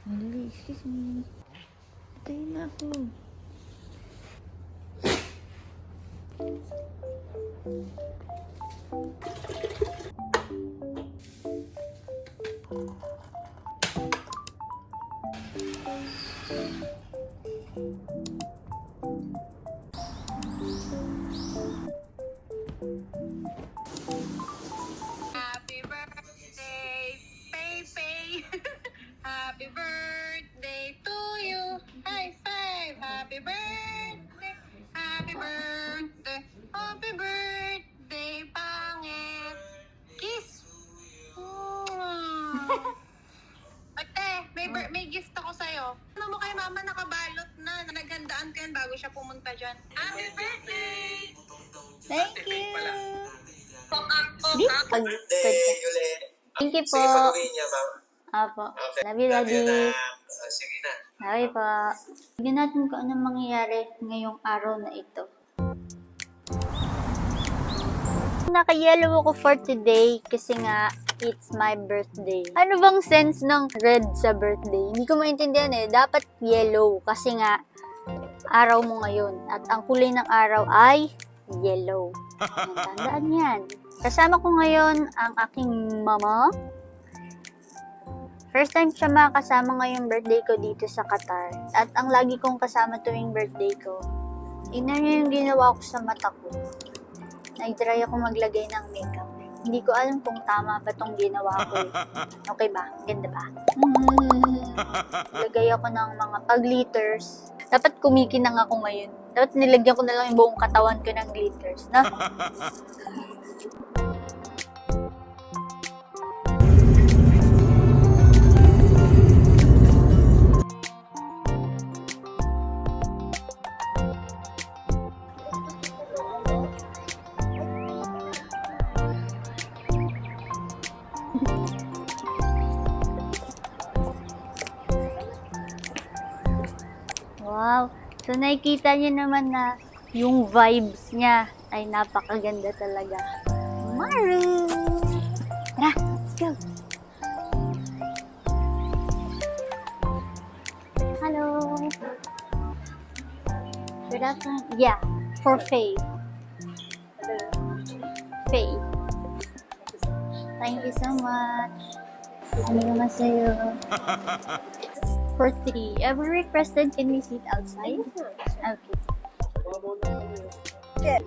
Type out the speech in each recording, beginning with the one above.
Dali, excuse me. Patayin na ako. Happy birthday, Pepe. Happy birthday to you. High five. Happy birthday. Happy birthday. Happy birthday, pangit. Kiss. Ate, may gift ako sa'yo. Ano mo kay mama nakabalot na. Naghandaan ko yan bago siya pumunta dyan. Happy birthday! Thank you! Birthday, Yule. Thank you po. Sige, pag-uwi niya, ma'am. Apo. Okay. Love you, Daddy. Sige na. Okay po. Tignan natin kung anong mangyayari ngayong araw na ito. Naka-yellow ako for today kasi nga it's my birthday. Ano bang sense ng red sa birthday? Hindi ko maintindihan eh. Dapat yellow kasi nga araw mo ngayon. At ang kulay ng araw ay yellow. Tandaan yan. Kasama ko ngayon ang aking mama. First time siya makasama ngayong birthday ko dito sa Qatar. At ang lagi kong kasama tuwing birthday ko. Tingnan niyo yung ginawa ko sa mata ko. Nag-try ako maglagay ng makeup. Hindi ko alam kung tama ba tong ginawa ko eh. Okay ba? Ganda ba? Lagay ako ng mga pag-glitters. Dapat kumikinang ako ngayon. Dapat nilagyan ko na lang yung buong katawan ko ng glitters. No? Wow. So, nakikita niyo naman na yung vibes niya ay napakaganda talaga. Maru! Tara, let's go! Hello! Good afternoon. Yeah, for Faye. Faye. Thank you so much. Ano naman sa'yo? For 3. Every requested, can we sit outside? Okay. Yeah.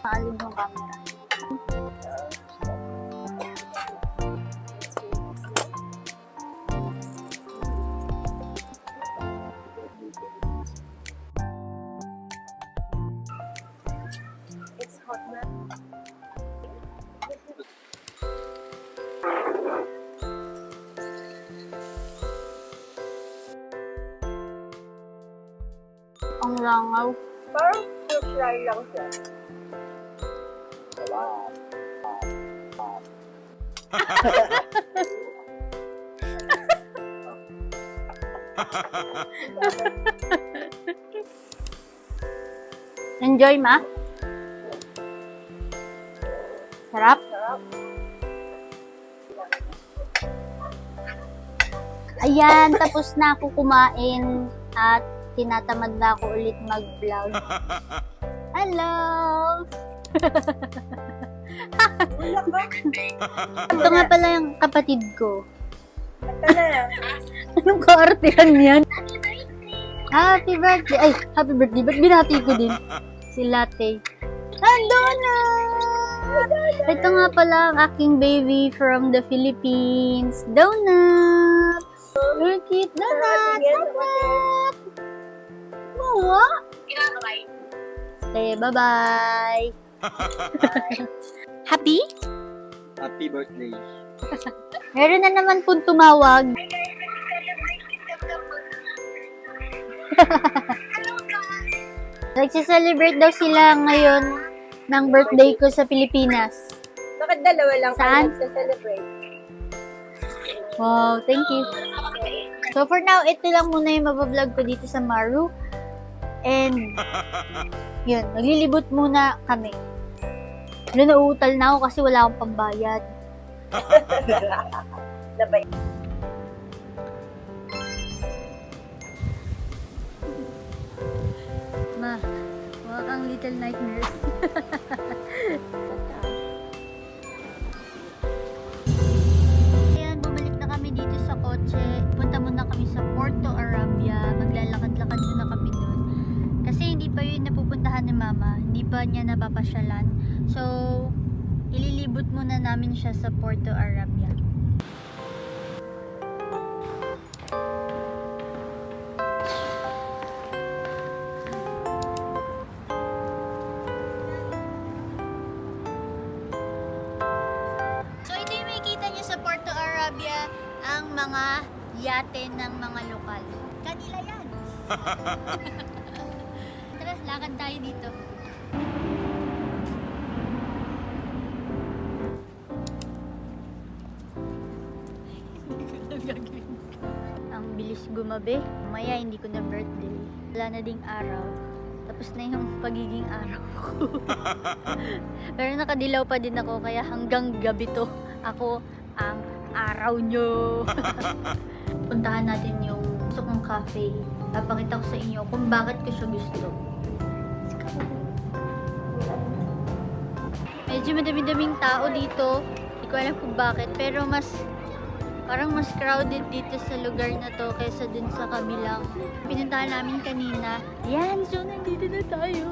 Maalin yung camera. It's hot na. Ang langaw. Parang fry lang siya. Enjoy, ma? Sarap? Ayan, tapos na ako kumain at tinatamad na ako ulit mag-vlog. Hello! Ito nga pala yung kapatid ko. Anong kaartihan yan? Happy birthday! Ay, happy birthday. Ba't binati ko din? Si Latte. Donut! Ito nga pala ang aking baby from the Philippines. Donut! Look it, donut! Donut! Mawa! Okay, bye-bye! Happy? Happy birthday. Meron na naman pong tumawag. Nagse-celebrate daw sila ngayon ng birthday ko sa Pilipinas. Bakit dalawa lang Saan? kayo celebrate? Wow, thank you. So for now, ito lang muna yung mabablog ko dito sa Maru. And, yun, maglilibot muna kami. Nauutal na ako kasi wala akong pambayad. Labay. Ma, wala kang little nightmares. Ayan, bumalik na kami dito sa kotse. Punta muna kami sa Porto Arabia. Maglalakad-lakad muna kami dun. Kasi hindi pa yun napupuntahan ni Mama. Hindi pa niya napapasyalan. So, ililibot muna namin siya sa Porto Arabia. So, ito yung makikita nyo sa Porto Arabia, ang mga yate ng mga lokal. Kanila yan! Tara, lakad tayo dito. Ang bilis gumabi. Maya, hindi ko na birthday. Wala na ding araw. Tapos na yung pagiging araw ko. Pero nakadilaw pa din ako, kaya hanggang gabi to, ako ang araw nyo. Puntahan natin yung gusto kong cafe. Papakita ko sa inyo kung bakit ko siya gusto. Let's go. Medyo madami-daming tao dito. Hindi ko alam kung bakit, pero parang mas crowded dito sa lugar na to kaysa dun sa kabilang pinuntahan namin kanina. Yan, so nandito na tayo.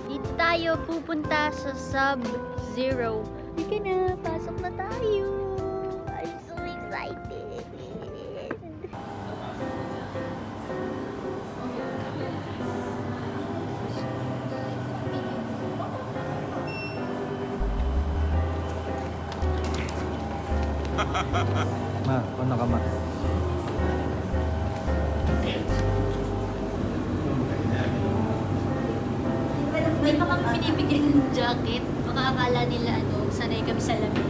Dito tayo pupunta sa Sub-Zero. Sige na, pasok na tayo. I'm so excited. Ma, paano ka ma? May pa kami binibigyan ng jacket. Baka akala nila sanay kami sa lamig.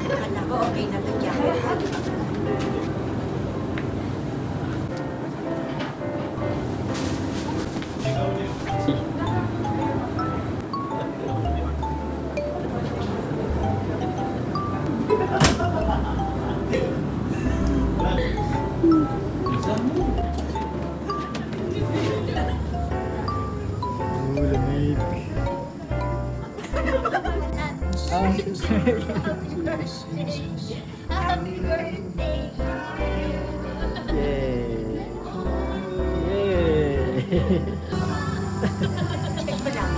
Akala ko okay na to jacket. Lamig. Happy birthday! Yay! Yay! Check ko lang.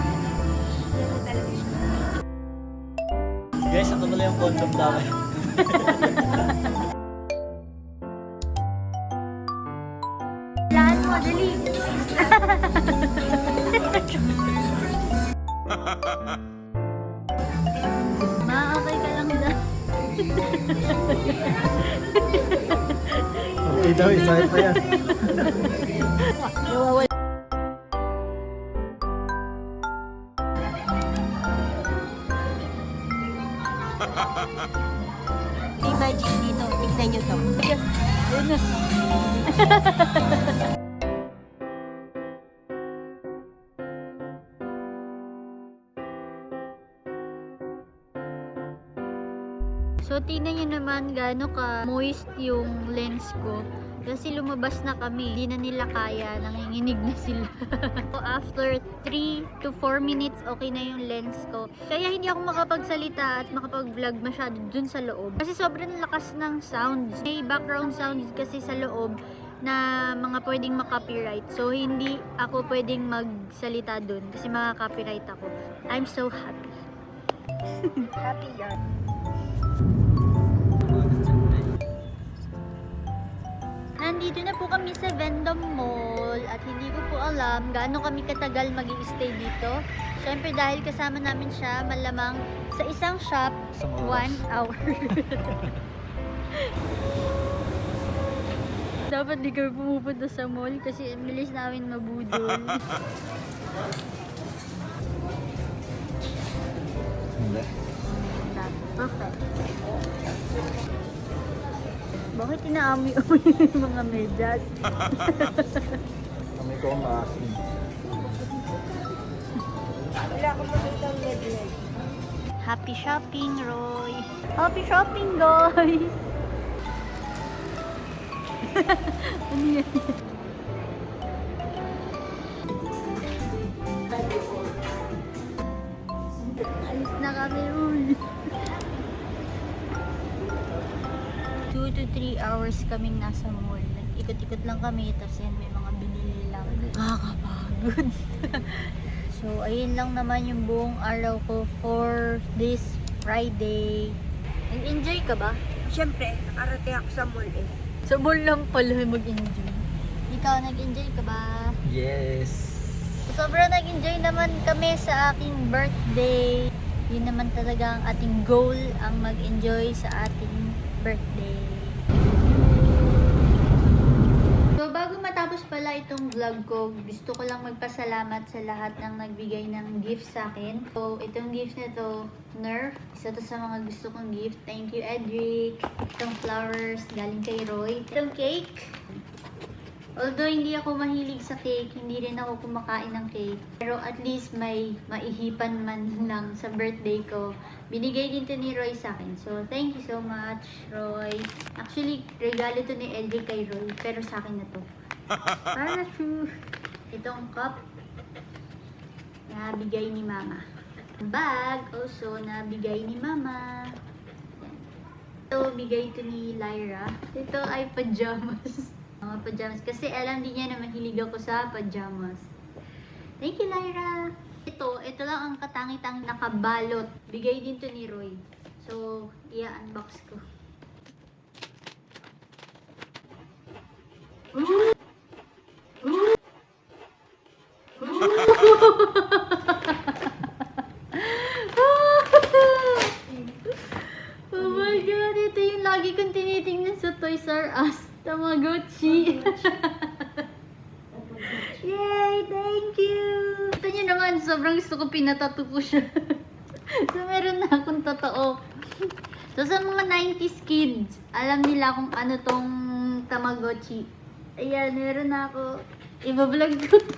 Guys, ako pala yung condom namin. Lahat mo, dali! Ma, okay ka lang na. Okay daw, isa pa yan. Nawawala. May magic dito. Tignan nyo to. Yun na. So, tingnan nyo naman gaano ka moist yung lens ko. Kasi lumabas na kami. Hindi na nila kaya. Nanginginig na sila. So, after 3 to 4 minutes, okay na yung lens ko. Kaya hindi ako makapagsalita at makapag-vlog masyado dun sa loob. Kasi sobrang lakas ng sounds. May background sounds kasi sa loob na mga pwedeng makopyright. So, hindi ako pwedeng magsalita dun kasi makaka-copyright ako. I'm so happy. Happy yan. Nandito na po kami sa Vendome Mall at hindi ko po alam gaano kami katagal mag-i-stay dito. Siyempre dahil kasama namin siya malamang sa isang shop, 1 hour. Dapat di kami pumupunta sa mall kasi ang bilis namin mabudol. Hindi. Perfect. Bakit inaamoy-amoy yung mga medyas? Kami ko maasin. Wala akong makita ang medley. Happy shopping, Roy! Happy shopping, guys! Ano yan? Alis na kami, Roy! 2 to 3 hours kaming nasa mall. Nag-ikot-ikot lang kami, tapos yan, may mga binili lang. Nakakapagod. So, ayun lang naman yung buong araw ko for this Friday. Nag-enjoy ka ba? Siyempre, nakarating ako sa mall eh. Sa mall lang pala mag-enjoy. Ikaw, nag-enjoy ka ba? Yes. Sobrang nag-enjoy naman kami sa aking birthday. Yun naman talaga ang ating goal, ang mag-enjoy sa ating birthday. So, bago matapos pala itong vlog ko, gusto ko lang magpasalamat sa lahat ng nagbigay ng gift sa akin. So, itong gift na to, Nerf. Isa to sa mga gusto kong gift. Thank you, Edric. Itong flowers, galing kay Roy. Itong cake. Although hindi ako mahilig sa cake, hindi rin ako kumakain ng cake. Pero at least may maihipan man lang sa birthday ko. Binigay din to ni Roy sa akin. So, thank you so much, Roy. Actually, regalo to ni Edric kay Roy. Pero sa akin na to. Para to itong cup na bigay ni Mama. Bag also na bigay ni Mama. Yan. Ito, bigay to ni Lyra. Ito ay pajamas. Mga pajamas. Kasi alam din niya na mahilig ako sa pajamas. Thank you, Lyra! Ito lang ang katangi-tangi nakabalot. Bigay din to ni Roy. So, i-unbox ko. Oh my God! Ito yung lagi kong tinitingnan sa Toys R Us. Tamagotchi. Yay! Thank you! Ito nyo naman, sobrang gusto ko pinatato ko siya. So, meron na akong totoo. So, sa mga 90s kids, alam nila kung ano tong Tamagotchi. Ayan, meron na ako. Ibablog ko to.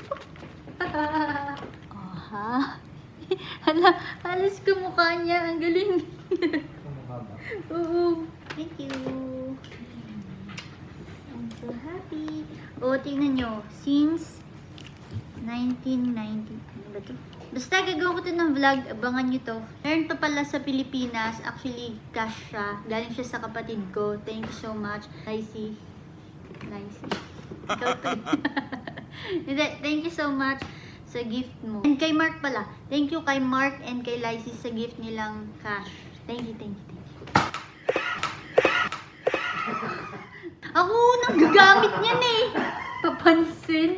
Aha. Hala, halos kumukha niya. Ang galing. Oo. Thank you. I'm so happy. O, tingnan nyo. Since 1990. Ano ba to? Basta gagawin ko to ng vlog. Abangan nyo to. Meron to pala sa Pilipinas. Actually, cash siya. Galing siya sa kapatid ko. Thank you so much. Lacey. Ikaw to. Thank you so much sa gift mo. And kay Mark pala. Thank you kay Mark and kay Lacey sa gift nilang cash. Thank you, thank you, thank you. Ako nang gagamit niyan eh. Papansin.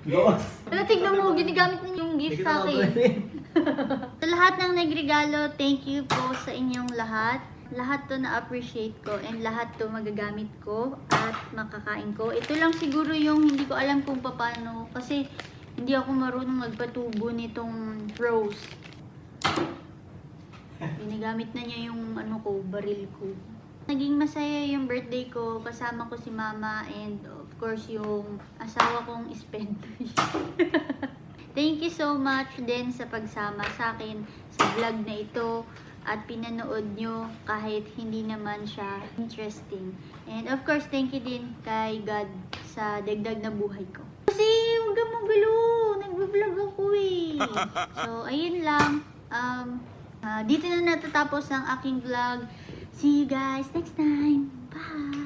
Dos. Ano, tignan mo, ginagamit niya yung gift sa akin. Sa lahat ng nagregalo, thank you po sa inyong lahat. Lahat to na-appreciate ko and lahat to magagamit ko at makakain ko. Ito lang siguro yung hindi ko alam kung paano kasi hindi ako marunong magpatubo nitong rose. Ginagamit na niya yung ano ko, baril ko. Naging masaya yung birthday ko. Kasama ko si Mama and of course yung asawa kong Spentoy. Thank you so much din sa pagsama sa akin sa vlog na ito at pinanood nyo kahit hindi naman siya interesting. And of course, thank you din kay God sa dagdag na buhay ko. Kasi huwag kang magulo, nagbablog ako eh. So, ayun lang. Dito na natatapos ang aking vlog. See you guys next time. Bye!